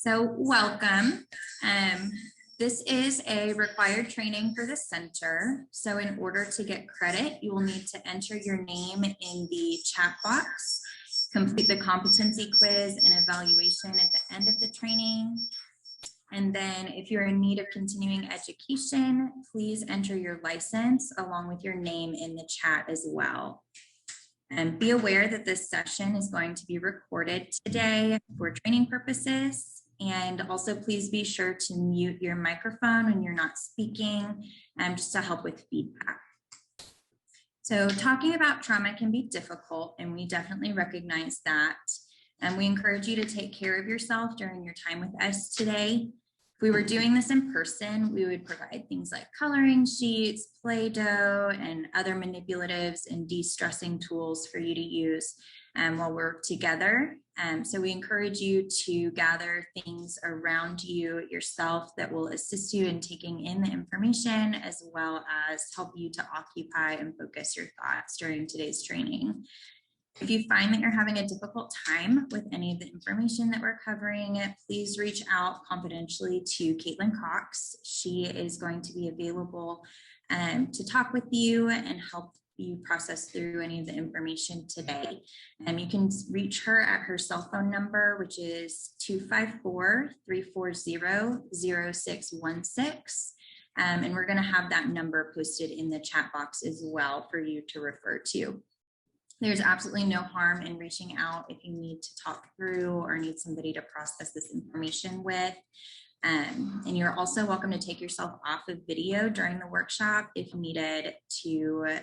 So welcome. This is a required training for the center. So in order to get credit, you will need to enter your name in the chat box, complete the competency quiz and evaluation at the end of the training. And then if you're in need of continuing education, please enter your license along with your name in the chat as well. And be aware that this session is going to be recorded today for training purposes. And also please be sure to mute your microphone when you're not speaking, just to help with feedback. So talking about trauma can be difficult, and we definitely recognize that. And we encourage you to take care of yourself during your time with us today. If we were doing this in person, we would provide things like coloring sheets, Play-Doh, and other manipulatives and de-stressing tools for you to use while we're together. So we encourage you to gather things around you yourself that will assist you in taking in the information, as well as help you to occupy and focus your thoughts during today's training. If you find that you're having a difficult time with any of the information that we're covering, please reach out confidentially to Caitlin Cox. She is going to be available to talk with you and help you process through any of the information today. You can reach her at her cell phone number, which is 254-340-0616. And we're going to have that number posted in the chat box as well for you to refer to. There's absolutely no harm in reaching out if you need to talk through or need somebody to process this information with. And you're also welcome to take yourself off of video during the workshop if you needed to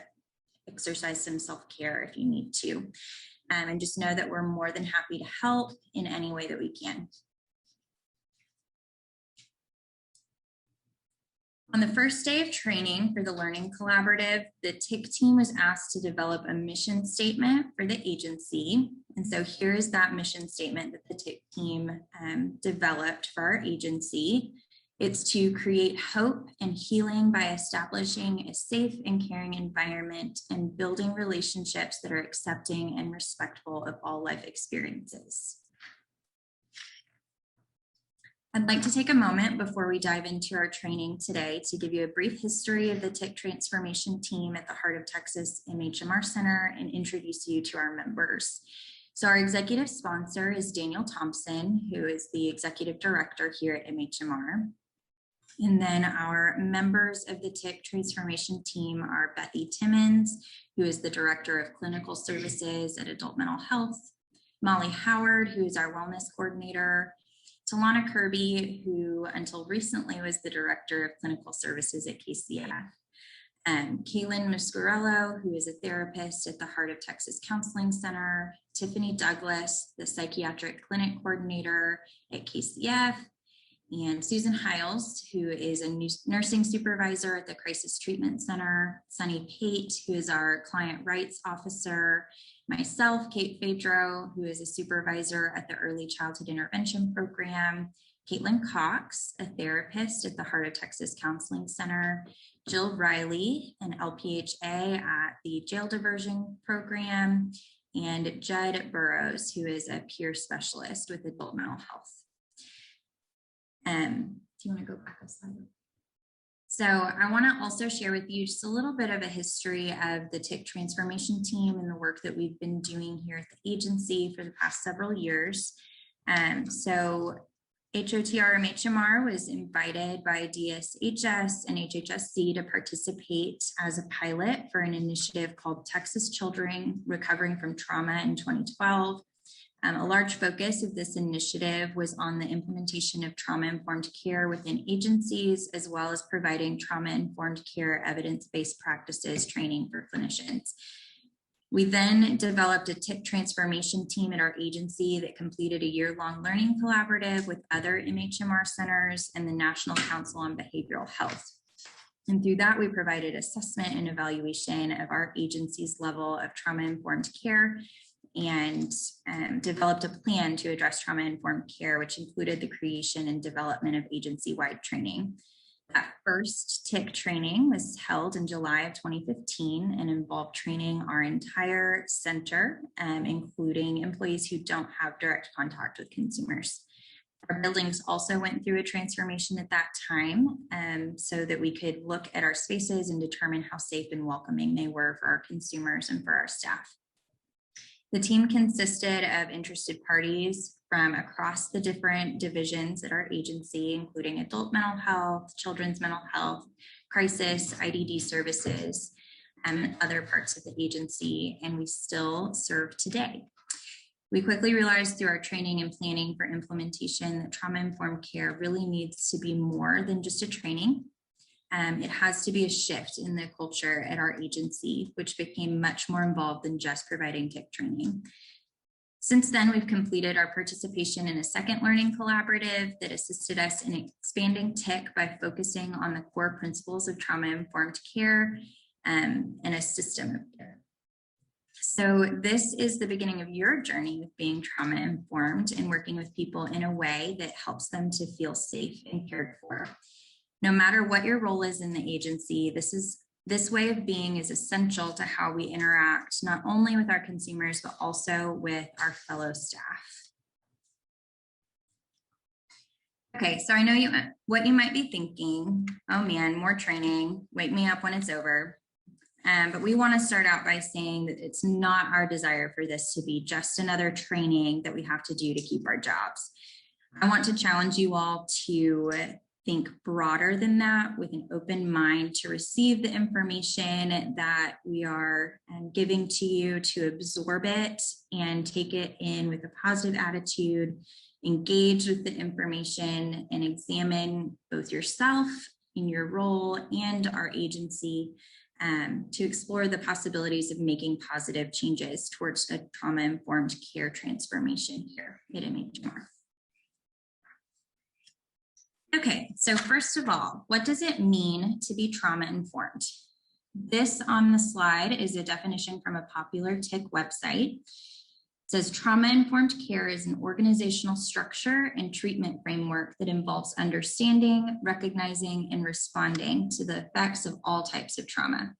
exercise some self-care if you need to. And just know that we're more than happy to help in any way that we can. On the first day of training for the Learning Collaborative, the TIC team was asked to develop a mission statement for the agency. And so here is that mission statement that the TIC team developed for our agency. It's to create hope and healing by establishing a safe and caring environment and building relationships that are accepting and respectful of all life experiences. I'd like to take a moment before we dive into our training today to give you a brief history of the TIC transformation team at the Heart of Texas MHMR Center and introduce you to our members. So our executive sponsor is Daniel Thompson, who is the executive director here at MHMR. And then our members of the TIC transformation team are Bethy Timmons, who is the director of clinical services at Adult Mental Health, Molly Howard, who is our wellness coordinator, Talana Kirby, who until recently was the director of clinical services at KCF, and Kaylin Muscarello, who is a therapist at the Heart of Texas Counseling Center, Tiffany Douglas, the psychiatric clinic coordinator at KCF, and Susan Hiles, who is a nursing supervisor at the Crisis Treatment Center, Sunny Pate, who is our client rights officer, myself, Kate Fedro, who is a supervisor at the Early Childhood Intervention Program, Caitlin Cox, a therapist at the Heart of Texas Counseling Center, Jill Riley, an LPHA at the Jail Diversion Program, and Judd Burrows, who is a peer specialist with Adult Mental Health. Do you want to go back a slide? So I want to also share with you just a little bit of a history of the TIC transformation team and the work that we've been doing here at the agency for the past several years. So HOTR MHMR was invited by DSHS and HHSC to participate as a pilot for an initiative called Texas Children Recovering from Trauma in 2012. A large focus of this initiative was on the implementation of trauma-informed care within agencies, as well as providing trauma-informed care evidence-based practices training for clinicians. We then developed a TIC transformation team at our agency that completed a year-long learning collaborative with other MHMR centers and the National Council on Behavioral Health. And through that, we provided assessment and evaluation of our agency's level of trauma-informed care and developed a plan to address trauma-informed care, which included the creation and development of agency-wide training. That first TIC training was held in July of 2015 and involved training our entire center, including employees who don't have direct contact with consumers. Our buildings also went through a transformation at that time, so that we could look at our spaces and determine how safe and welcoming they were for our consumers and for our staff. The team consisted of interested parties from across the different divisions at our agency, including adult mental health, children's mental health, crisis, IDD services, and other parts of the agency, and we still serve today. We quickly realized through our training and planning for implementation that trauma-informed care really needs to be more than just a training. It has to be a shift in the culture at our agency, which became much more involved than just providing TIC training. Since then, we've completed our participation in a second learning collaborative that assisted us in expanding TIC by focusing on the core principles of trauma-informed care and a system of care. So this is the beginning of your journey with being trauma-informed and working with people in a way that helps them to feel safe and cared for. No matter what your role is in the agency, this way of being is essential to how we interact, not only with our consumers, but also with our fellow staff. Okay, so I know what you might be thinking, oh man, more training, wake me up when it's over. But we want to start out by saying that it's not our desire for this to be just another training that we have to do to keep our jobs. I want to challenge you all to think broader than that, with an open mind to receive the information that we are giving to you, to absorb it and take it in with a positive attitude, engage with the information and examine both yourself in your role and our agency to explore the possibilities of making positive changes towards a trauma-informed care transformation here at MHMR. Okay, so first of all, what does it mean to be trauma-informed? This on the slide is a definition from a popular TIC website. It says trauma-informed care is an organizational structure and treatment framework that involves understanding, recognizing, and responding to the effects of all types of trauma.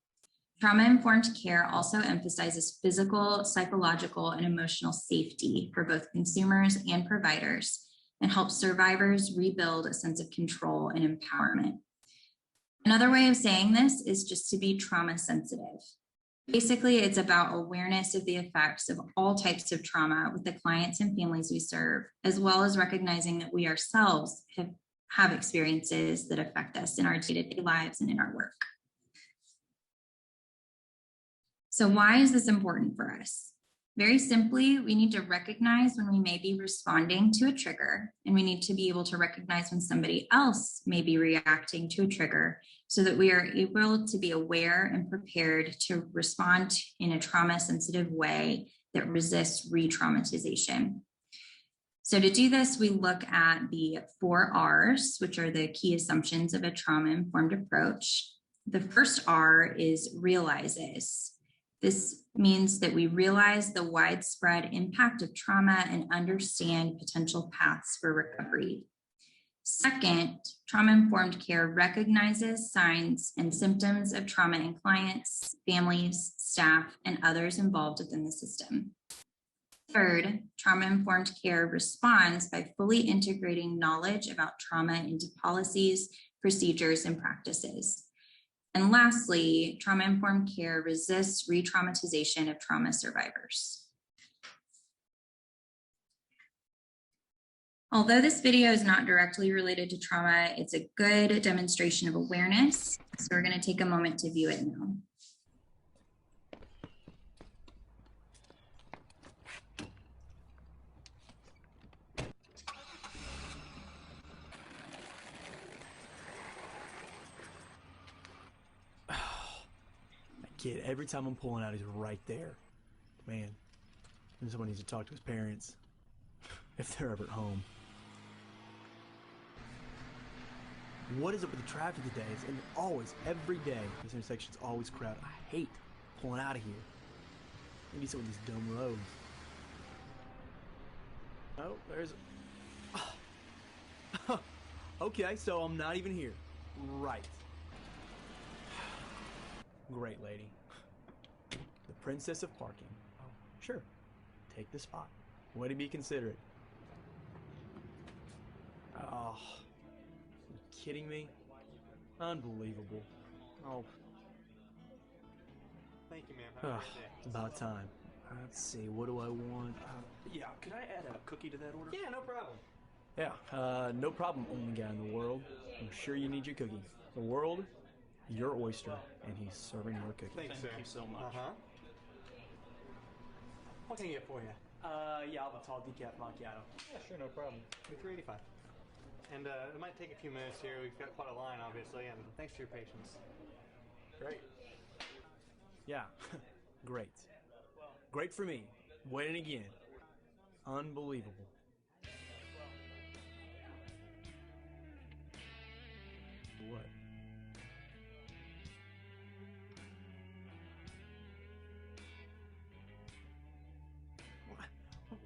Trauma-informed care also emphasizes physical, psychological, and emotional safety for both consumers and providers, and helps survivors rebuild a sense of control and empowerment. Another way of saying this is just to be trauma sensitive. Basically, it's about awareness of the effects of all types of trauma with the clients and families we serve, as well as recognizing that we ourselves have experiences that affect us in our day-to-day lives and in our work. So why is this important for us? Very simply, we need to recognize when we may be responding to a trigger, and we need to be able to recognize when somebody else may be reacting to a trigger so that we are able to be aware and prepared to respond in a trauma-sensitive way that resists re-traumatization. So to do this, we look at the 4 R's, which are the key assumptions of a trauma-informed approach. The first R is realizes. This means that we realize the widespread impact of trauma and understand potential paths for recovery. Second, trauma-informed care recognizes signs and symptoms of trauma in clients, families, staff, and others involved within the system. Third, trauma-informed care responds by fully integrating knowledge about trauma into policies, procedures, and practices. And lastly, trauma-informed care resists re-traumatization of trauma survivors. Although this video is not directly related to trauma, it's a good demonstration of awareness. So we're going to take a moment to view it now. Kid, every time I'm pulling out, he's right there. Man, someone needs to talk to his parents if they're ever at home. What is up with the traffic today? It's always, every day, this intersection's always crowded. I hate pulling out of here. Maybe some of these dumb roads. Oh, there's... Okay, so I'm not even here. Right. Great lady. The princess of parking. Oh, sure. Take the spot. Way to be considerate. Oh, are you kidding me? Unbelievable. Oh, Thank you, ma'am. Have a great day. it's about time. Let's see, what do I want? Yeah, could I add a cookie to that order? Yeah, no problem. Yeah, no problem, only guy in the world. I'm sure you need your cookie. The world, your oyster, and he's serving your cookie. Thanks, sir. Thank you so much. What can I get for you? Yeah, I'll have a tall decaf macchiato. Yeah, sure, no problem. $3.85. And it might take a few minutes here. We've got quite a line, obviously, and thanks for your patience. Great. Yeah, great. Great for me. Winning again. Unbelievable. What?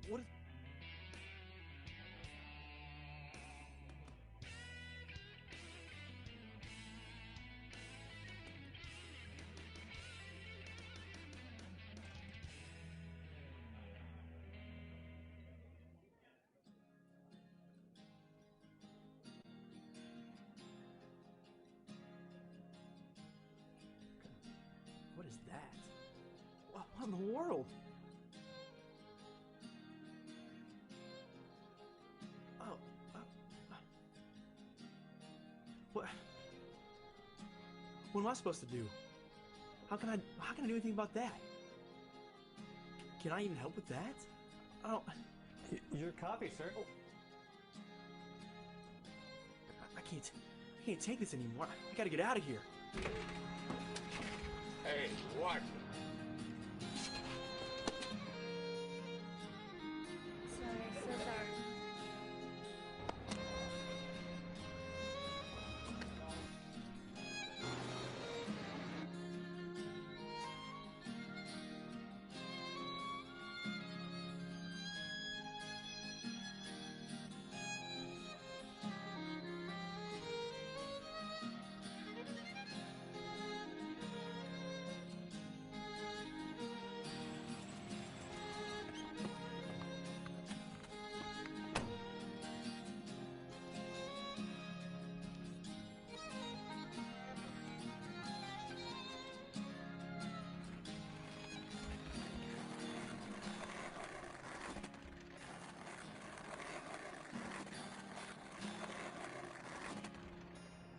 What is... What is that? What in the world? What am I supposed to do? How can I do anything about that? Can I even help with that? I don't... Your coffee, sir. Oh. I can't take this anymore. I gotta get out of here. Hey, what? Sorry, so sorry.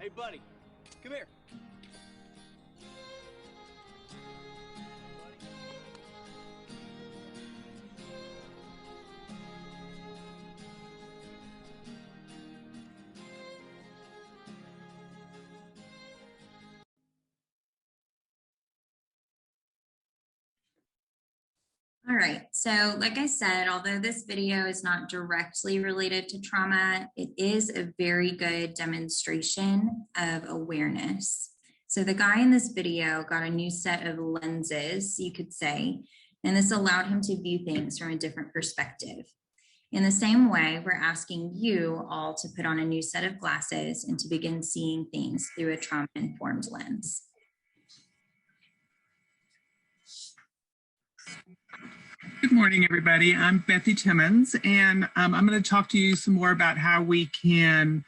Hey, buddy, come here. All right, so like I said, although this video is not directly related to trauma, it is a very good demonstration of awareness. So the guy in this video got a new set of lenses, you could say, and this allowed him to view things from a different perspective. In the same way, we're asking you all to put on a new set of glasses and to begin seeing things through a trauma-informed lens. Good morning, everybody. I'm Bethy Timmons, and I'm going to talk to you some more about how we can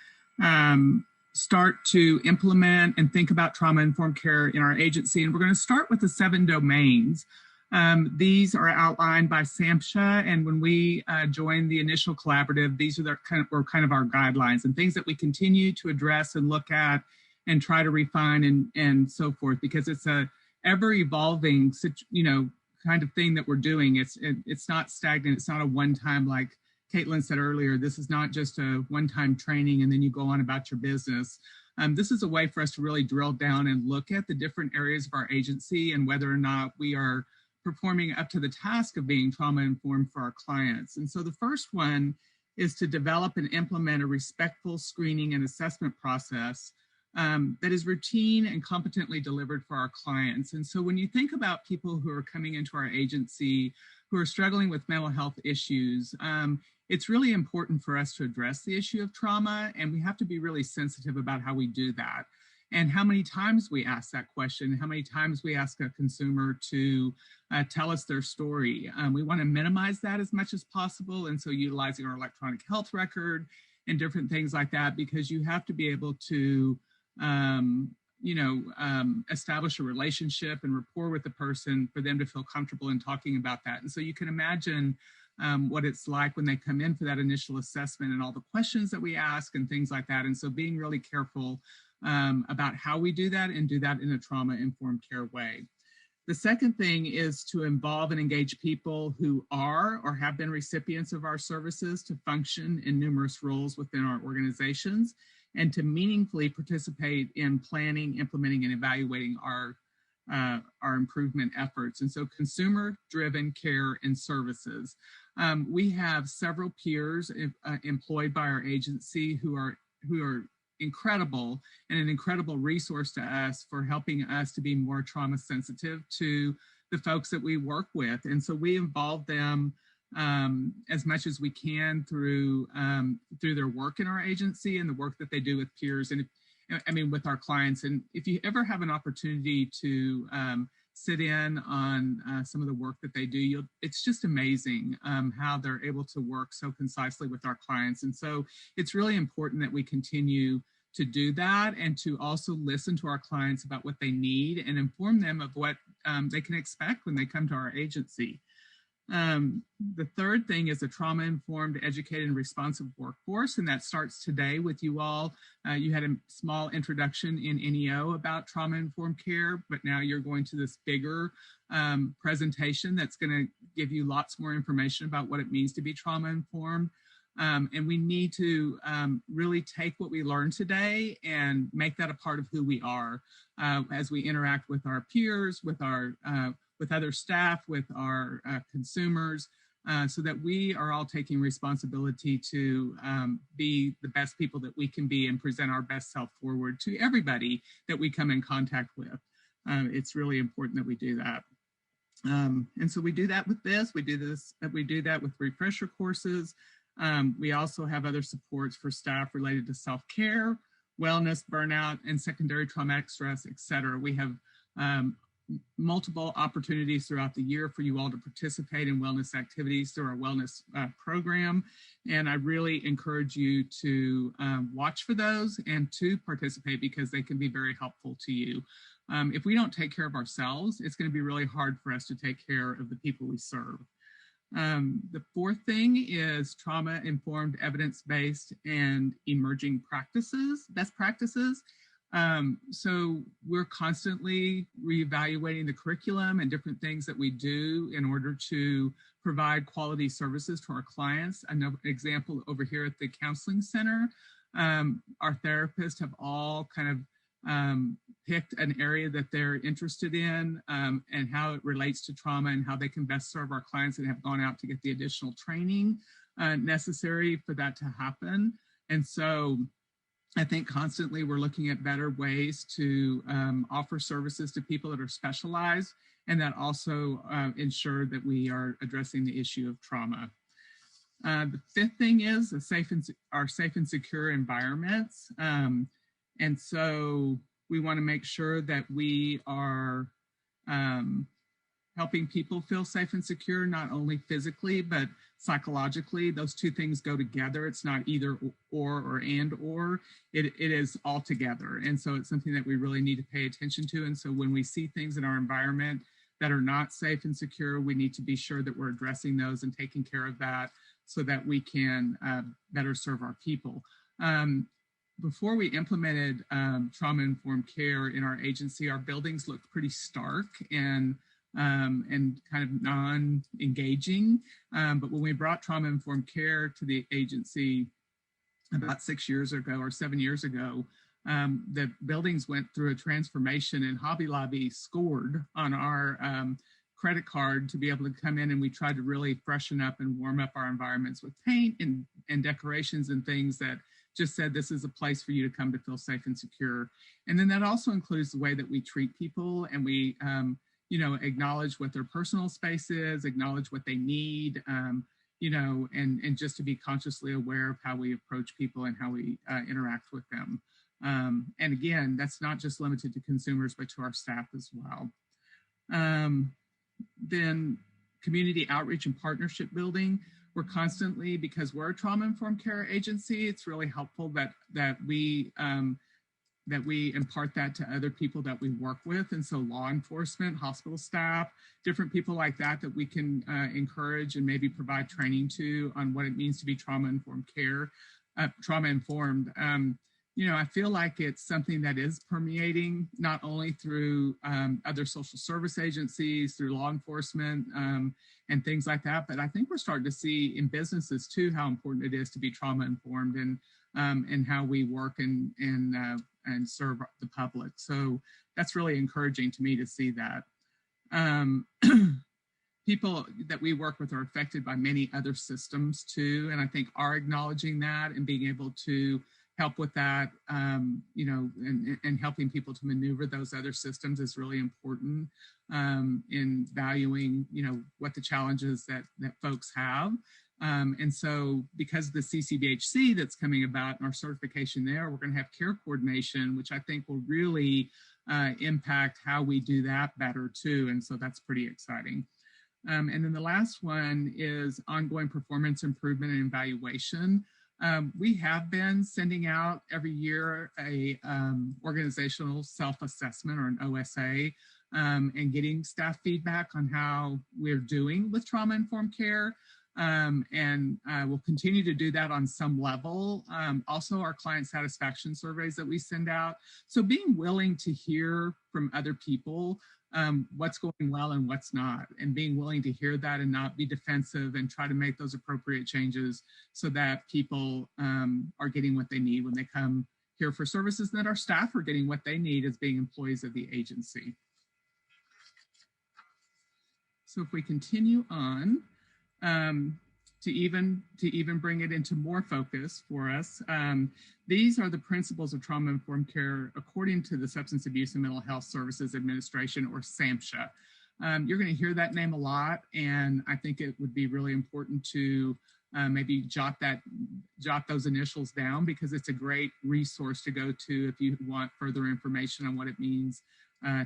start to implement and think about trauma-informed care in our agency. And we're going to start with the 7 domains. These are outlined by SAMHSA, and when we joined the initial collaborative, these are were kind of our guidelines and things that we continue to address and look at and try to refine and so forth, because it's a ever-evolving, kind of thing that we're doing. It's not stagnant. It's not a one-time, like Caitlin said earlier. This is not just a one-time training and then you go on about your business. This is a way for us to really drill down and look at the different areas of our agency and whether or not we are performing up to the task of being trauma-informed for our clients. And so the first one is to develop and implement a respectful screening and assessment process that is routine and competently delivered for our clients. And so when you think about people who are coming into our agency who are struggling with mental health issues, it's really important for us to address the issue of trauma, and we have to be really sensitive about how we do that and how many times we ask that question, how many times we ask a consumer to tell us their story. We want to minimize that as much as possible, and so utilizing our electronic health record and different things like that, because you have to be able to establish a relationship and rapport with the person for them to feel comfortable in talking about that. And so you can imagine what it's like when they come in for that initial assessment and all the questions that we ask and things like that. And so being really careful about how we do that and do that in a trauma-informed care way. The second thing is to involve and engage people who are or have been recipients of our services to function in numerous roles within our organizations and to meaningfully participate in planning, implementing, and evaluating our improvement efforts. And so consumer-driven care and services. We have several peers employed by our agency who are incredible and an incredible resource to us for helping us to be more trauma sensitive to the folks that we work with. And so we involve them as much as we can through their work in our agency and the work that they do with peers and with our clients. And if you ever have an opportunity to sit in on some of the work that they do, it's just amazing how they're able to work so concisely with our clients. And so it's really important that we continue to do that and to also listen to our clients about what they need and inform them of what they can expect when they come to our agency. The third thing is a trauma-informed, educated, and responsive workforce, and that starts today with you all. You had a small introduction in NEO about trauma-informed care, but now you're going to this bigger presentation that's going to give you lots more information about what it means to be trauma-informed. And we need to really take what we learned today and make that a part of who we are as we interact with our peers, with our with other staff, with our consumers, so that we are all taking responsibility to be the best people that we can be and present our best self forward to everybody that we come in contact with. It's really important that we do that. And so we do that with this. We do that with refresher courses. We also have other supports for staff related to self-care, wellness, burnout, and secondary traumatic stress, et cetera. We have multiple opportunities throughout the year for you all to participate in wellness activities through our wellness program. And I really encourage you to watch for those and to participate because they can be very helpful to you. If we don't take care of ourselves, it's going to be really hard for us to take care of the people we serve. The fourth thing is trauma-informed, evidence-based, and emerging practices, best practices. So we're constantly reevaluating the curriculum and different things that we do in order to provide quality services to our clients. Another example over here at the counseling center, our therapists have all kind of picked an area that they're interested in and how it relates to trauma and how they can best serve our clients, and have gone out to get the additional training necessary for that to happen. And so I think constantly we're looking at better ways to offer services to people that are specialized and that also ensure that we are addressing the issue of trauma. The fifth thing is our safe and secure environments. And so we want to make sure that we are helping people feel safe and secure, not only physically, but psychologically. Those two things go together. It's not either or and or. It is all together. And so it's something that we really need to pay attention to. And so when we see things in our environment that are not safe and secure, we need to be sure that we're addressing those and taking care of that so that we can better serve our people. Before we implemented trauma-informed care in our agency, our buildings looked pretty stark and kind of non-engaging. But when we brought trauma-informed care to the agency about 6 years ago or 7 years ago, the buildings went through a transformation, and Hobby Lobby scored on our credit card to be able to come in, and we tried to really freshen up and warm up our environments with paint and decorations and things that just said this is a place for you to come to feel safe and secure. And then that also includes the way that we treat people, and we acknowledge what their personal space is, acknowledge what they need, and just to be consciously aware of how we approach people and how we interact with them. And again, that's not just limited to consumers, but to our staff as well. Then community outreach and partnership building. we're constantly, because we're a trauma-informed care agency, it's really helpful that we impart that to other people that we work with. And so law enforcement, hospital staff, different people like that we can encourage and maybe provide training to on what it means to be trauma-informed care, trauma-informed. I feel like it's something that is permeating not only through other social service agencies, through law enforcement and things like that, but I think we're starting to see in businesses too how important it is to be trauma-informed and how we work and serve the public. So that's really encouraging to me to see that. People that we work with are affected by many other systems too, and I think are acknowledging that and being able to help with that, and helping people to maneuver those other systems is really important in valuing, what the challenges that folks have. And so because of the CCBHC that's coming about and our certification there, we're going to have care coordination, which I think will really impact how we do that better too. And so that's pretty exciting. And then the last one is ongoing performance improvement and evaluation. We have been sending out every year a organizational self-assessment, or an OSA, and getting staff feedback on how we're doing with trauma-informed care. And we'll continue to do that on some level. Also, our client satisfaction surveys that we send out. So being willing to hear from other people what's going well and what's not, and being willing to hear that and not be defensive and try to make those appropriate changes so that people are getting what they need when they come here for services, and that our staff are getting what they need as being employees of the agency. So if we continue on, to even bring it into more focus for us, these are the principles of trauma-informed care according to the Substance Abuse and Mental Health Services Administration, or SAMHSA. You're going to hear that name a lot, and I think it would be really important to maybe jot those initials down, because it's a great resource to go to if you want further information on what it means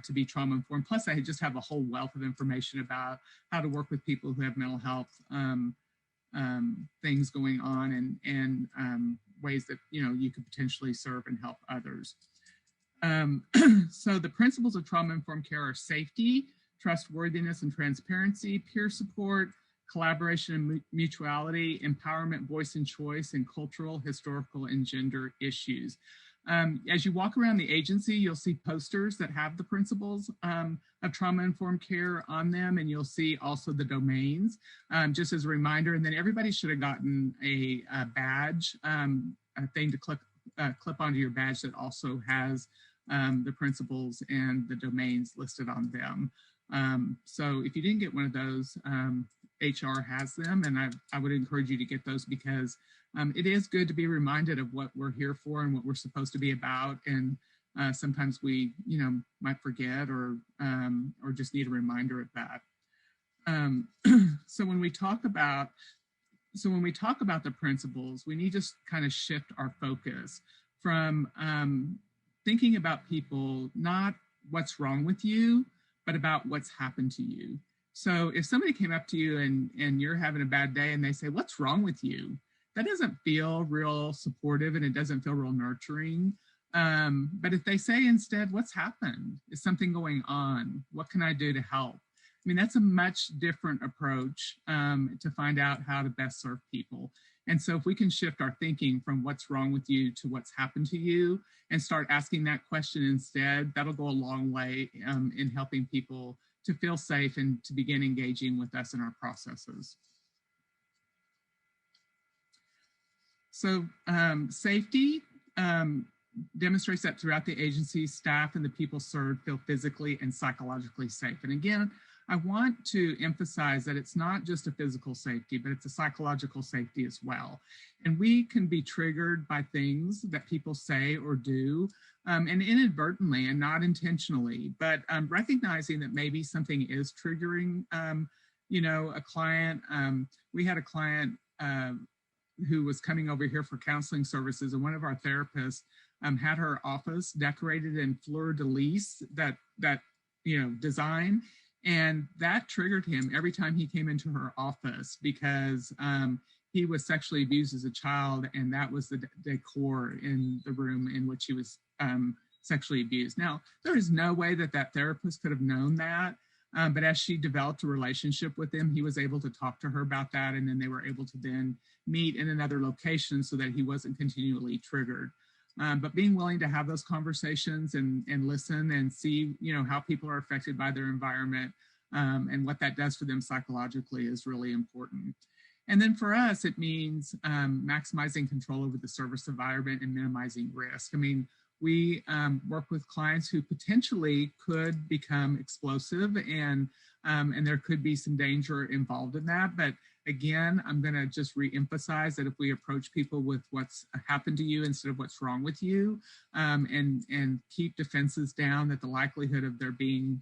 to be trauma-informed. Plus, I just have a whole wealth of information about how to work with people who have mental health things going on, and ways that you could potentially serve and help others. So the principles of trauma-informed care are safety, trustworthiness and transparency, peer support, collaboration and mutuality, empowerment, voice and choice, and cultural, historical, and gender issues. As you walk around the agency, you'll see posters that have the principles of trauma-informed care on them, and you'll see also the domains, just as a reminder. And then everybody should have gotten a badge, a thing to clip onto your badge that also has the principles and the domains listed on them. So if you didn't get one of those, HR has them, and I would encourage you to get those, because it is good to be reminded of what we're here for and what we're supposed to be about. And sometimes we, might forget or just need a reminder of that. So when we talk about the principles, we need to kind of shift our focus from thinking about people, not what's wrong with you, but about what's happened to you. So if somebody came up to you and you're having a bad day and they say, "What's wrong with you?" that doesn't feel real supportive, and it doesn't feel real nurturing. But if they say instead, "What's happened? Is something going on? What can I do to help?" I mean, that's a much different approach to find out how to best serve people. And so if we can shift our thinking from what's wrong with you to what's happened to you and start asking that question instead, that'll go a long way in helping people to feel safe and to begin engaging with us in our processes. So safety demonstrates that throughout the agency, staff and the people served feel physically and psychologically safe. And again, I want to emphasize that it's not just a physical safety, but it's a psychological safety as well. And we can be triggered by things that people say or do, and inadvertently and not intentionally, but recognizing that maybe something is triggering, a client. We had a client who was coming over here for counseling services, and one of our therapists had her office decorated in fleur-de-lis, that design. And that triggered him every time he came into her office because he was sexually abused as a child, and that was the decor in the room in which he was sexually abused. Now, there is no way that that therapist could have known that, but as she developed a relationship with him, he was able to talk to her about that, and then they were able to then meet in another location so that he wasn't continually triggered. But being willing to have those conversations and listen and see, you know, how people are affected by their environment and what that does for them psychologically is really important. And then for us, it means maximizing control over the service environment and minimizing risk. I mean, we work with clients who potentially could become explosive, and there could be some danger involved in that. But again, I'm going to just reemphasize that if we approach people with what's happened to you instead of what's wrong with you, and keep defenses down, that the likelihood of there being,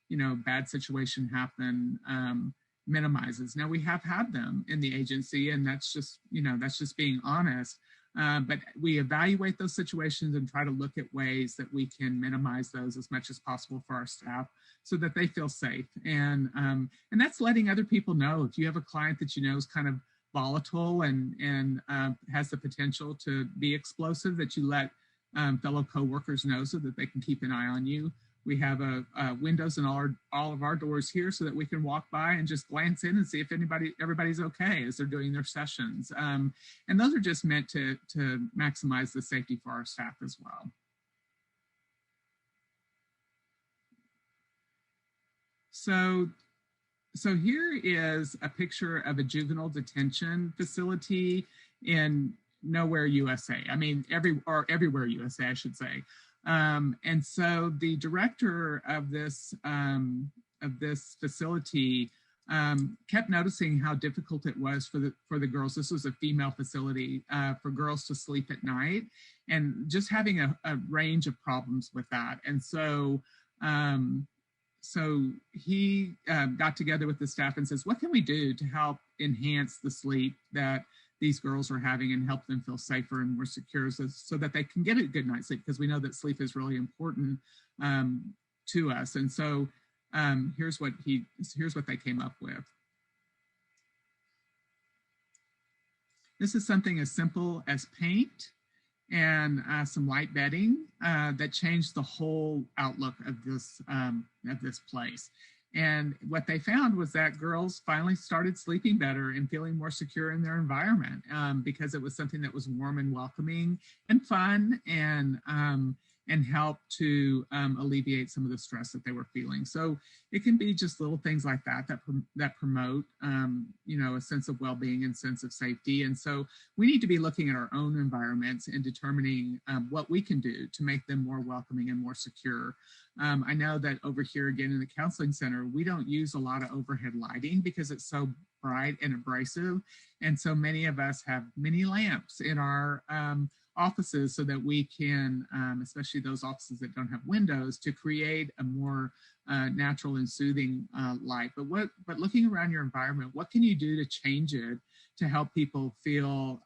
you know, bad situation happen minimizes. Now, we have had them in the agency, and that's just, you know, that's just being honest. But we evaluate those situations and try to look at ways that we can minimize those as much as possible for our staff so that they feel safe. And that's letting other people know. If you have a client that you know is kind of volatile and has the potential to be explosive, that you let fellow coworkers know so that they can keep an eye on you. We have windows in all of our doors here so that we can walk by and just glance in and see if everybody's okay as they're doing their sessions. And those are just meant to maximize the safety for our staff as well. So here is a picture of a juvenile detention facility in nowhere, USA. I mean, everywhere, USA, I should say. And so the director of this facility kept noticing how difficult it was for the girls. This was a female facility for girls to sleep at night, and just having a range of problems with that. And so he got together with the staff and says, what can we do to help enhance the sleep that these girls are having and help them feel safer and more secure so that they can get a good night's sleep, because we know that sleep is really important to us. And so here's what they came up with. This is something as simple as paint and some light bedding that changed the whole outlook of this place. And what they found was that girls finally started sleeping better and feeling more secure in their environment because it was something that was warm and welcoming and fun and help to alleviate some of the stress that they were feeling. So it can be just little things like that promote, you know, a sense of well-being and sense of safety. And so we need to be looking at our own environments and determining what we can do to make them more welcoming and more secure. I know that over here, again, in the counseling center, we don't use a lot of overhead lighting because it's so bright and abrasive. And so many of us have mini lamps in our offices so that we can, especially those offices that don't have windows, to create a more natural and soothing light. But looking around your environment, what can you do to change it to help people feel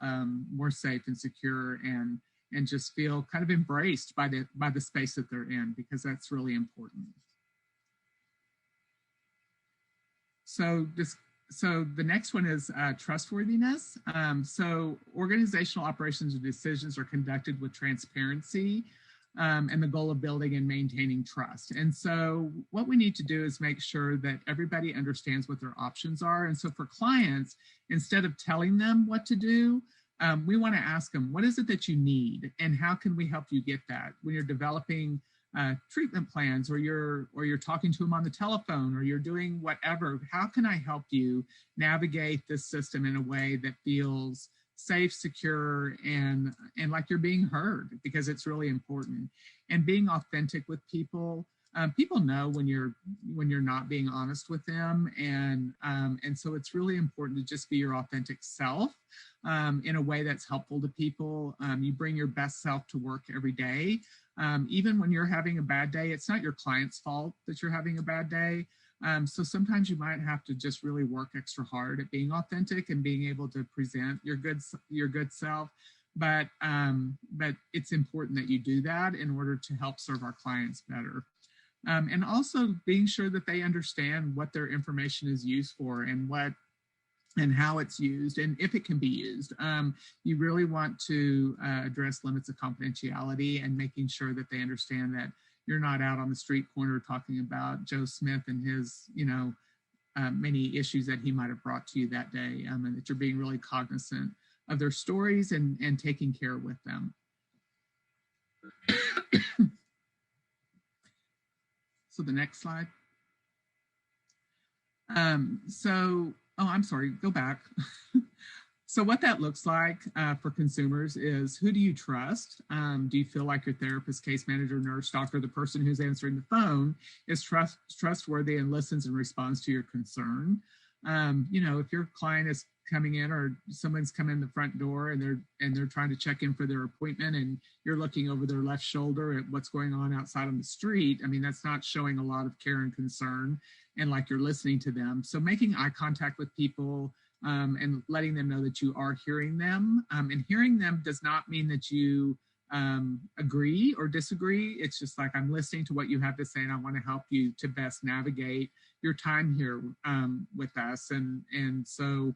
more safe and secure and just feel kind of embraced by the space that they're in, because that's really important. So the next one is trustworthiness. So organizational operations and decisions are conducted with transparency and the goal of building and maintaining trust. And so what we need to do is make sure that everybody understands what their options are. And so for clients, instead of telling them what to do, we want to ask them, what is it that you need and how can we help you get that? When you're developing treatment plans, or you're talking to them on the telephone, or you're doing whatever, how can I help you navigate this system in a way that feels safe, secure, and like you're being heard, because it's really important. And being authentic with people. People know when you're not being honest with them, and so it's really important to just be your authentic self in a way that's helpful to people. You bring your best self to work every day, even when you're having a bad day. It's not your client's fault that you're having a bad day. So sometimes you might have to just really work extra hard at being authentic and being able to present your good self. But it's important that you do that in order to help serve our clients better. And also being sure that they understand what their information is used for and how it's used and if it can be used. You really want to address limits of confidentiality and making sure that they understand that you're not out on the street corner talking about Joe Smith and his, many issues that he might have brought to you that day, and that you're being really cognizant of their stories and taking care with them. So the next slide. I'm sorry, go back. So what that looks like for consumers is, who do you trust? Do you feel like your therapist, case manager, nurse, doctor, the person who's answering the phone is trustworthy and listens and responds to your concern? If your client is coming in or someone's come in the front door and they're trying to check in for their appointment and you're looking over their left shoulder at what's going on outside on the street, I mean, that's not showing a lot of care and concern and like you're listening to them. So making eye contact with people and letting them know that you are hearing them. And hearing them does not mean that you agree or disagree. It's just like, I'm listening to what you have to say and I want to help you to best navigate your time here with us. And the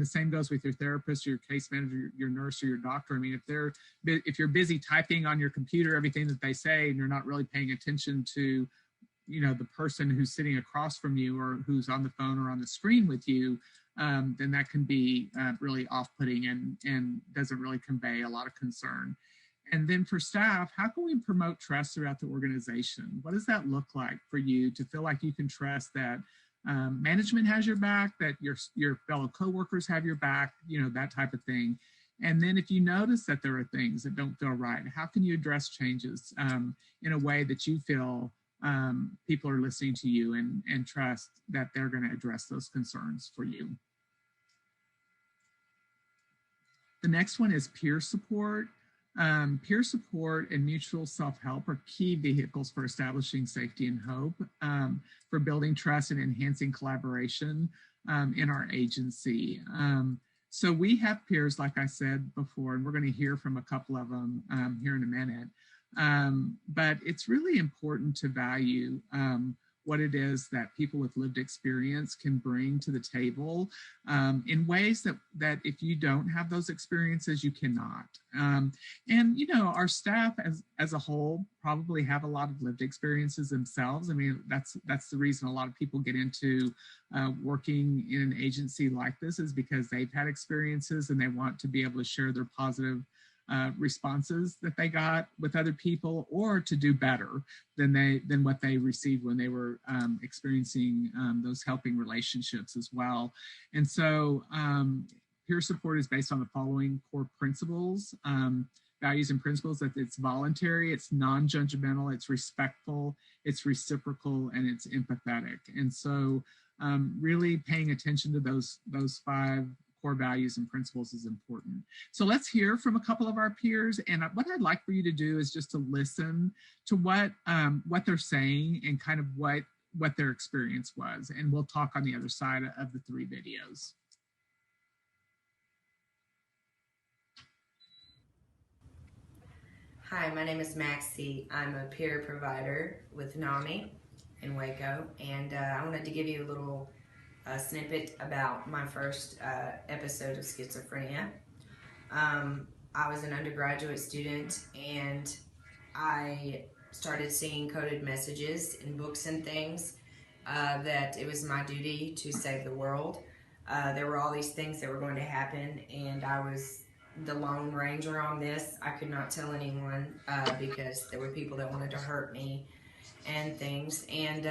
same goes with your therapist, your case manager, your nurse, or your doctor. I mean, if you're busy typing on your computer everything that they say and you're not really paying attention to the person who's sitting across from you or who's on the phone or on the screen with you, then that can be really off-putting and doesn't really convey a lot of concern. And then for staff, how can we promote trust throughout the organization? What does that look like for you to feel like you can trust that management has your back, that your fellow coworkers have your back, that type of thing. And then if you notice that there are things that don't feel right, how can you address changes in a way that you feel people are listening to you and trust that they're going to address those concerns for you? The next one is peer support. Peer support and mutual self-help are key vehicles for establishing safety and hope, for building trust and enhancing collaboration in our agency. So we have peers, like I said before, and we're going to hear from a couple of them here in a minute. But it's really important to value what it is that people with lived experience can bring to the table in ways that if you don't have those experiences, you cannot. Our staff as a whole probably have a lot of lived experiences themselves. I mean, that's the reason a lot of people get into working in an agency like this, is because they've had experiences and they want to be able to share their positive responses that they got with other people, or to do better than what they received when they were experiencing those helping relationships as well. And so peer support is based on the following core principles, values and principles: that it's voluntary, it's non-judgmental, it's respectful, it's reciprocal, and it's empathetic. And so really paying attention to those 5 core values and principles is important. So let's hear from a couple of our peers. And what I'd like for you to do is just to listen to what they're saying and kind of what their experience was. And we'll talk on the other side of the 3 videos. Hi, my name is Maxie. I'm a peer provider with NAMI in Waco. And I wanted to give you a little snippet about my first episode of schizophrenia. I was an undergraduate student and I started seeing coded messages in books and things that it was my duty to save the world. There were all these things that were going to happen and I was the lone ranger on this. I could not tell anyone because there were people that wanted to hurt me and things. And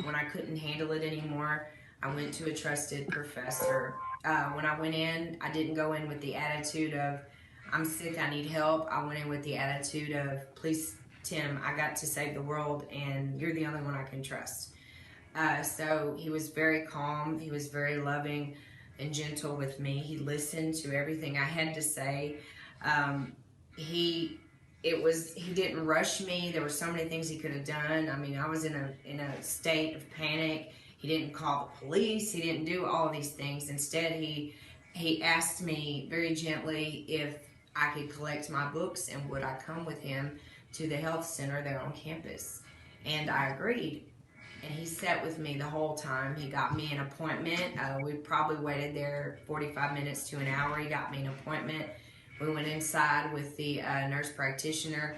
when I couldn't handle it anymore, I went to a trusted professor. When I went in, I didn't go in with the attitude of, I'm sick, I need help. I went in with the attitude of, please, Tim, I got to save the world and you're the only one I can trust. So he was very calm. He was very loving and gentle with me. He listened to everything I had to say. He didn't rush me. There were so many things he could have done. I mean, I was in a state of panic. He didn't call the police. He didn't do all these things. Instead, he asked me very gently if I could collect my books and would I come with him to the health center there on campus. And I agreed. And he sat with me the whole time. He got me an appointment. We probably waited there 45 minutes to an hour. He got me an appointment. We went inside with the nurse practitioner.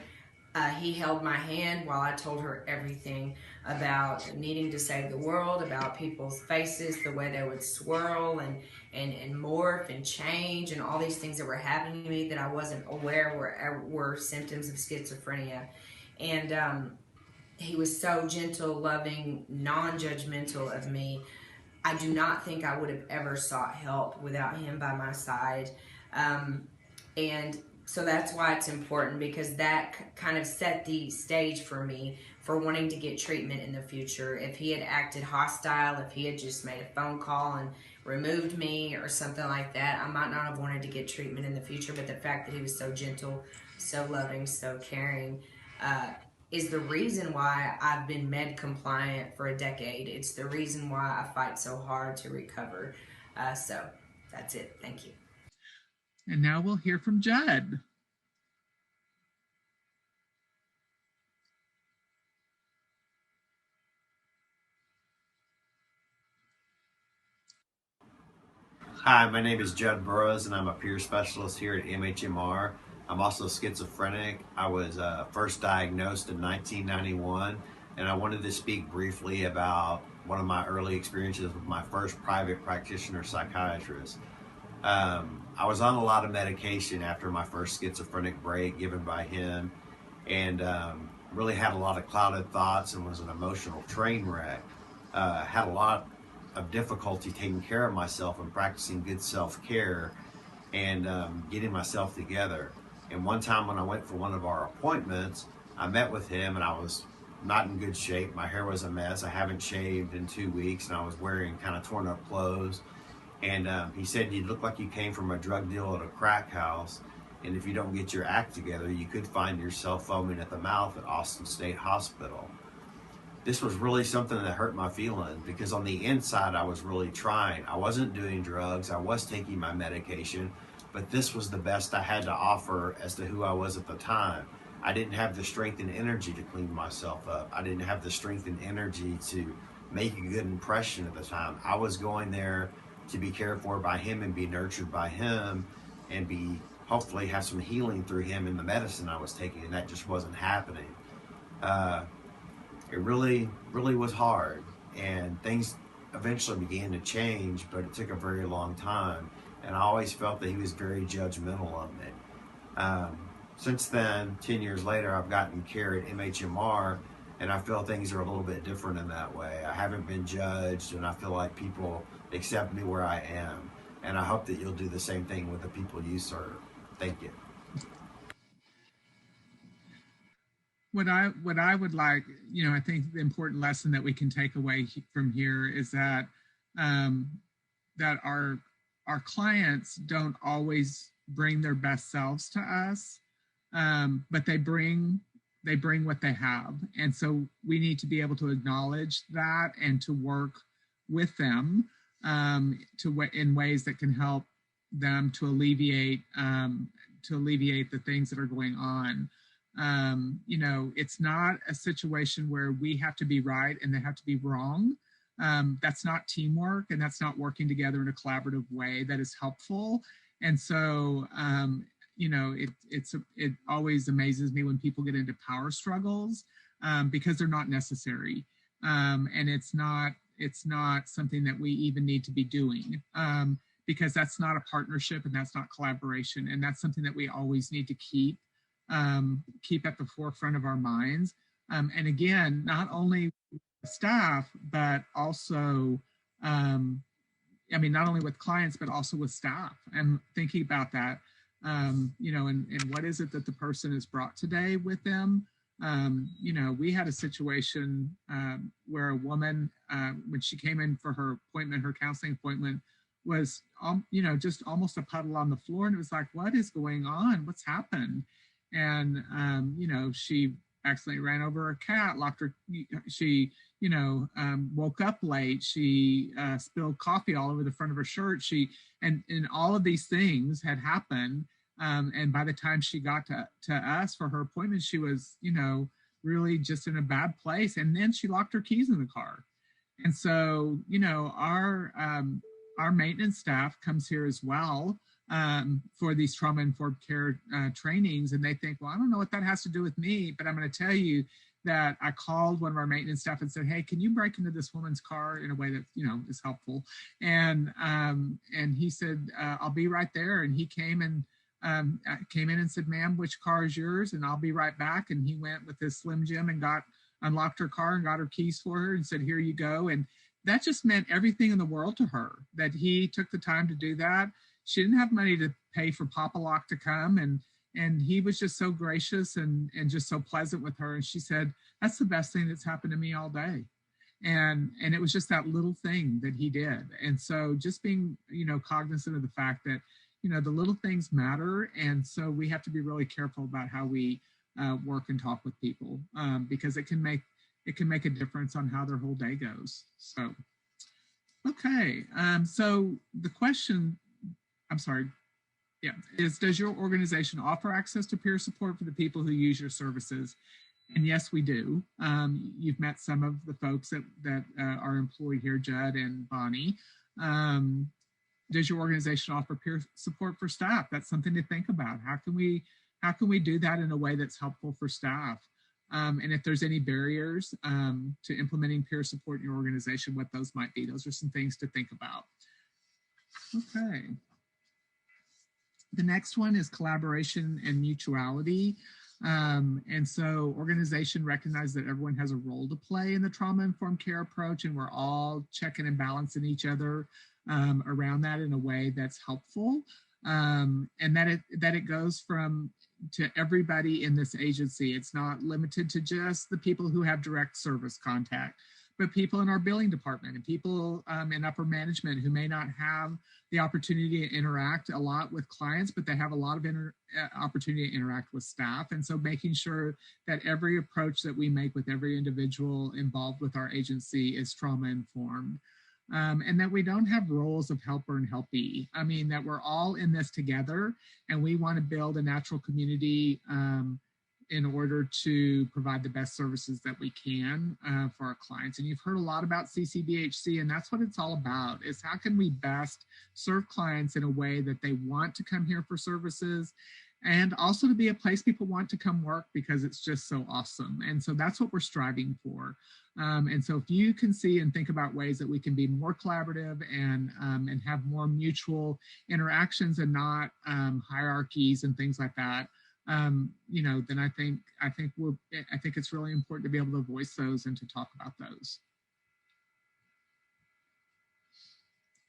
He held my hand while I told her everything about needing to save the world, about people's faces, the way they would swirl and morph and change, and all these things that were happening to me that I wasn't aware were symptoms of schizophrenia. And he was so gentle, loving, non-judgmental of me. I do not think I would have ever sought help without him by my side. And so that's why it's important, because that kind of set the stage for me for wanting to get treatment in the future. If he had acted hostile, if he had just made a phone call and removed me or something like that, I might not have wanted to get treatment in the future. But the fact that he was so gentle, so loving, so caring, is the reason why I've been med compliant for a decade. It's the reason why I fight so hard to recover. So that's it. Thank you. And now we'll hear from Judd. Hi, my name is Judd Burrows, and I'm a peer specialist here at MHMR. I'm also schizophrenic. I was first diagnosed in 1991, and I wanted to speak briefly about one of my early experiences with my first private practitioner psychiatrist. I was on a lot of medication after my first schizophrenic break given by him, and really had a lot of clouded thoughts and was an emotional train wreck. Had a lot of difficulty taking care of myself and practicing good self-care and getting myself together. And one time when I went for one of our appointments, I met with him and I was not in good shape. My hair was a mess. I haven't shaved in 2 weeks and I was wearing kind of torn up clothes. And he said, "You look like you came from a drug deal at a crack house. And if you don't get your act together, you could find yourself foaming at the mouth at Austin State Hospital." This was really something that hurt my feelings, because on the inside, I was really trying. I wasn't doing drugs. I was taking my medication, but this was the best I had to offer as to who I was at the time. I didn't have the strength and energy to clean myself up. I didn't have the strength and energy to make a good impression at the time. I was going there to be cared for by him and be nurtured by him and be hopefully have some healing through him in the medicine I was taking, and that just wasn't happening. It really was hard, and things eventually began to change, but it took a very long time, and I always felt that he was very judgmental of me. Since then, 10 years later, I've gotten care at MHMR, and I feel things are a little bit different in that way. I haven't been judged, and I feel like people accept me where I am, and I hope that you'll do the same thing with the people you serve. Thank you. What I would like, I think the important lesson that we can take away from here is that that our clients don't always bring their best selves to us, but they bring what they have, and so we need to be able to acknowledge that and to work with them in ways that can help them to alleviate the things that are going on. It's not a situation where we have to be right and they have to be wrong. That's not teamwork, and that's not working together in a collaborative way that is helpful. And so, it always amazes me when people get into power struggles because they're not necessary, and it's not something that we even need to be doing, because that's not a partnership and that's not collaboration, and that's something that we always need to keep at the forefront of our minds. And again, not only staff, but also, not only with clients, but also with staff, and thinking about that, and what is it that the person has brought today with them? We had a situation where a woman, when she came in for her appointment, her counseling appointment, was, just almost a puddle on the floor. And it was like, what is going on? What's happened? And, she accidentally ran over a cat, she woke up late. She spilled coffee all over the front of her shirt. And all of these things had happened And by the time she got to us for her appointment, she was, really just in a bad place. And then she locked her keys in the car. And so, our maintenance staff comes here as well for these trauma-informed care trainings. And they think, well, I don't know what that has to do with me, but I'm going to tell you that I called one of our maintenance staff and said, hey, can you break into this woman's car in a way that, is helpful? And he said, I'll be right there. And he came in and said, ma'am, which car is yours? And I'll be right back. And he went with his Slim Jim and unlocked her car and got her keys for her and said, here you go. And that just meant everything in the world to her, that he took the time to do that. She didn't have money to pay for Papa Lock to come. And he was just so gracious and just so pleasant with her. And she said, that's the best thing that's happened to me all day. And it was just that little thing that he did. And so just being, cognizant of the fact that, the little things matter. And so we have to be really careful about how we work and talk with people because it can make a difference on how their whole day goes. So, okay. So the question, is does your organization offer access to peer support for the people who use your services? And yes, we do. You've met some of the folks that are employed here, Judd and Bonnie. Does your organization offer peer support for staff? That's something to think about. How can we do that in a way that's helpful for staff? And if there's any barriers to implementing peer support in your organization, what those might be. Those are some things to think about. Okay. The next one is collaboration and mutuality. And so organization recognize that everyone has a role to play in the trauma-informed care approach, and we're all checking and balancing each other around that in a way that's helpful. And that it goes to everybody in this agency. It's not limited to just the people who have direct service contact, but people in our billing department and people in upper management who may not have the opportunity to interact a lot with clients, but they have a lot of opportunity to interact with staff. And so making sure that every approach that we make with every individual involved with our agency is trauma informed. And that we don't have roles of helper and helpee. I mean, that we're all in this together and we want to build a natural community in order to provide the best services that we can for our clients. And you've heard a lot about CCBHC, and that's what it's all about, is how can we best serve clients in a way that they want to come here for services and also to be a place people want to come work because it's just so awesome. And so that's what we're striving for. And so if you can see and think about ways that we can be more collaborative and have more mutual interactions and not hierarchies and things like that, then I think it's really important to be able to voice those and to talk about those.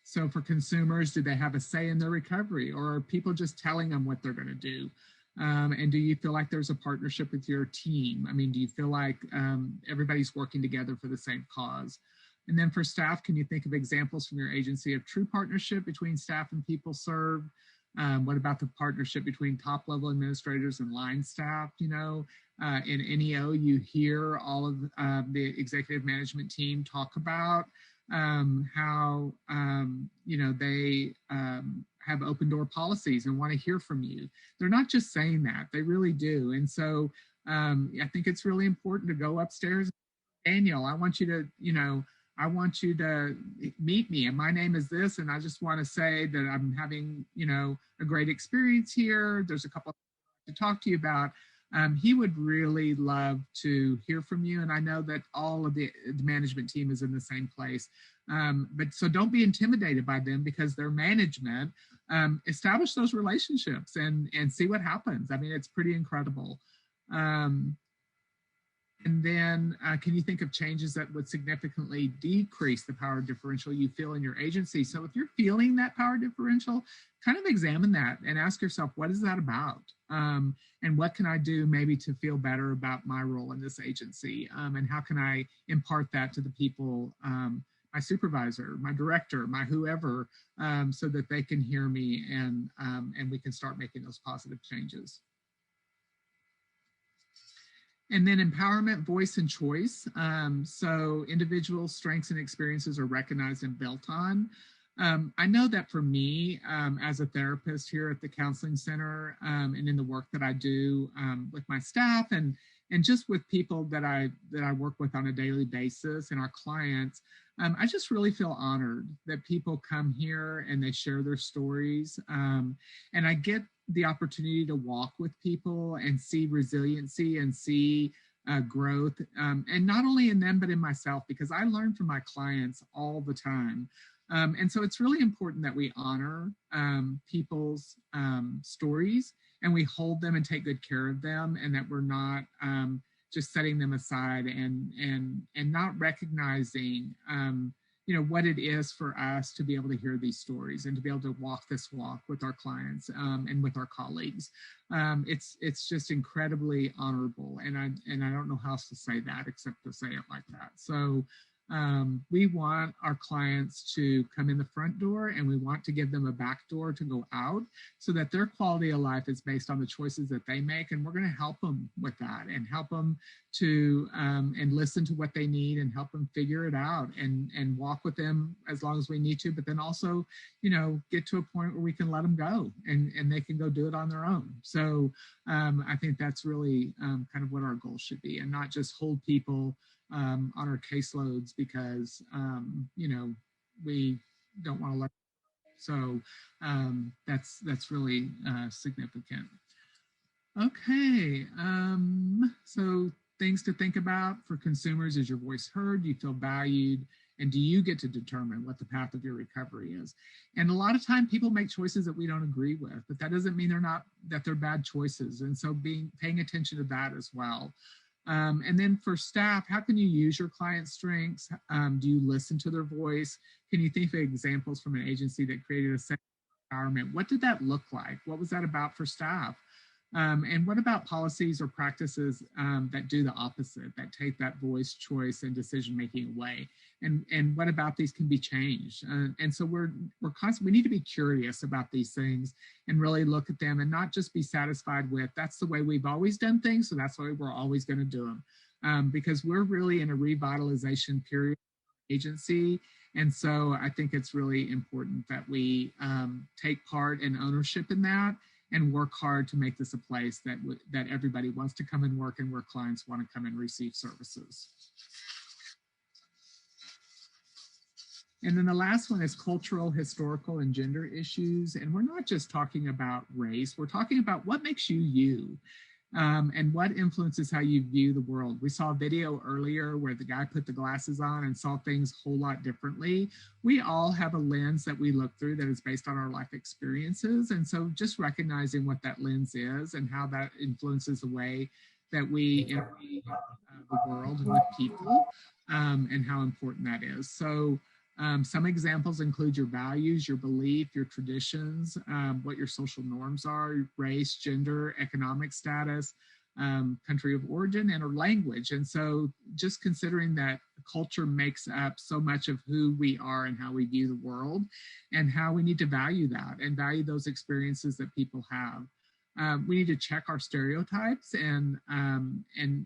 So for consumers, do they have a say in their recovery, or are people just telling them what they're going to do? And do you feel like there's a partnership with your team? I mean, do you feel like everybody's working together for the same cause? And then for staff, can you think of examples from your agency of true partnership between staff and people served? What about the partnership between top level administrators and line staff? In NEO, you hear all of the executive management team talk about how, they have open door policies and want to hear from you. They're not just saying that, they really do. And so I think it's really important to go upstairs. Daniel, I want you to meet me, and my name is this, and I just want to say that I'm having, a great experience here. There's a couple to talk to you about. He would really love to hear from you, and I know that all of the management team is in the same place. But so don't be intimidated by them because they're management. Establish those relationships and see what happens. I mean, it's pretty incredible. And then can you think of changes that would significantly decrease the power differential you feel in your agency? So if you're feeling that power differential, kind of examine that and ask yourself, what is that about? And what can I do maybe to feel better about my role in this agency? And how can I impart that to the people, my supervisor, my director, my whoever, so that they can hear me and we can start making those positive changes. And then empowerment, voice, and choice. So individual strengths and experiences are recognized and built on. I know that for me, as a therapist here at the Counseling Center, and in the work that I do with my staff and just with people that I work with on a daily basis and our clients, I just really feel honored that people come here and they share their stories. And I get the opportunity to walk with people and see resiliency and see growth, and not only in them, but in myself, because I learn from my clients all the time. And so it's really important that we honor people's stories and we hold them and take good care of them, and that we're not just setting them aside and not recognizing what it is for us to be able to hear these stories and to be able to walk this walk with our clients and with our colleagues. It's just incredibly honorable, and I don't know how else to say that except to say it like that. So we want our clients to come in the front door, and we want to give them a back door to go out so that their quality of life is based on the choices that they make. And we're going to help them with that and help them to and listen to what they need and help them figure it out and walk with them as long as we need to, but then also, get to a point where we can let them go and they can go do it on their own. So I think that's really kind of what our goal should be, and not just hold people on our caseloads because, we don't want to let. So that's really significant. Okay, so things to think about for consumers: is your voice heard? Do you feel valued? And do you get to determine what the path of your recovery is? And a lot of time people make choices that we don't agree with, but that doesn't mean they're bad choices. And so paying attention to that as well. And then for staff, how can you use your client's strengths? Do you listen to their voice? Can you think of examples from an agency that created a sense of empowerment? What did that look like? What was that about for staff? And what about policies or practices that do the opposite, that take that voice, choice, and decision-making away? And what about these can be changed? And so we're constantly, we need to be curious about these things and really look at them and not just be satisfied with, that's the way we've always done things, so that's the way we're always going to do them. Because we're really in a revitalization period agency. And so I think it's really important that we take part in ownership in that and work hard to make this a place that everybody wants to come and work and where clients want to come and receive services. And then the last one is cultural, historical, and gender issues. And we're not just talking about race, we're talking about what makes you you. And what influences how you view the world. We saw a video earlier where the guy put the glasses on and saw things a whole lot differently. We all have a lens that we look through that is based on our life experiences. And so just recognizing what that lens is and how that influences the way that we interact the world and with people, and how important that is. So some examples include your values, your belief, your traditions, what your social norms are, race, gender, economic status, country of origin, and our language. And so just considering that culture makes up so much of who we are and how we view the world, and how we need to value that and value those experiences that people have. We need to check our stereotypes and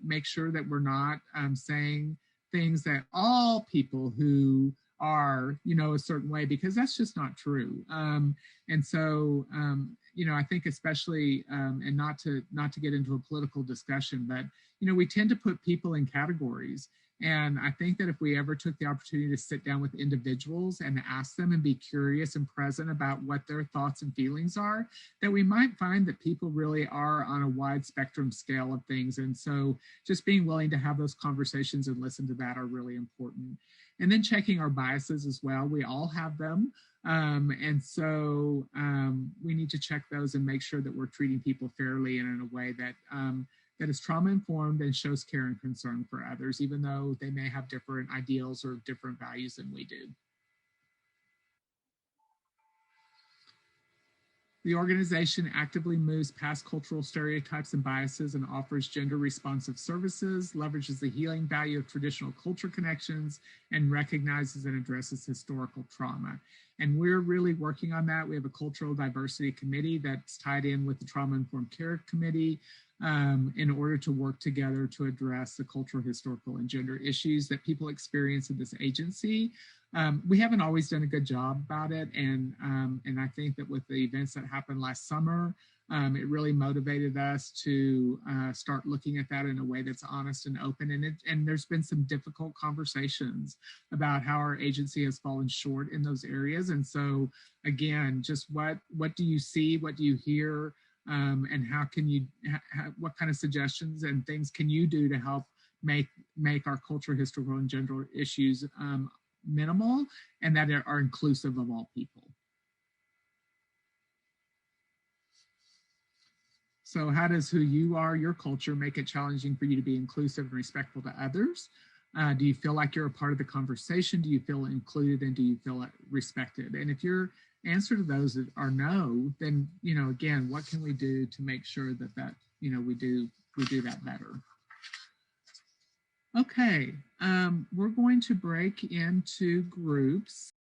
make sure that we're not saying things that all people who are, a certain way, because that's just not true. And so, I think especially, and not to get into a political discussion, but, we tend to put people in categories. And I think that if we ever took the opportunity to sit down with individuals and ask them and be curious and present about what their thoughts and feelings are, that we might find that people really are on a wide spectrum scale of things. And so just being willing to have those conversations and listen to that are really important. And then checking our biases as well. We all have them. And so we need to check those and make sure that we're treating people fairly and in a way that that is trauma-informed and shows care and concern for others, even though they may have different ideals or different values than we do. The organization actively moves past cultural stereotypes and biases and offers gender-responsive services, leverages the healing value of traditional culture connections, and recognizes and addresses historical trauma. And we're really working on that. We have a cultural diversity committee that's tied in with the Trauma-Informed Care Committee in order to work together to address the cultural, historical, and gender issues that people experience in this agency. We haven't always done a good job about it, and I think that with the events that happened last summer, it really motivated us to start looking at that in a way that's honest and open. And there's been some difficult conversations about how our agency has fallen short in those areas. And so, again, just what do you see? What do you hear? And how can you? What kind of suggestions and things can you do to help make our cultural, historical, and gender issues minimal and that are inclusive of all people? So how does who you are, your culture, make it challenging for you to be inclusive and respectful to others? Do you feel like you're a part of the conversation? Do you feel included, and do you feel respected? And if your answer to those are no, then, again, what can we do to make sure that we do that better? Okay, we're going to break into groups.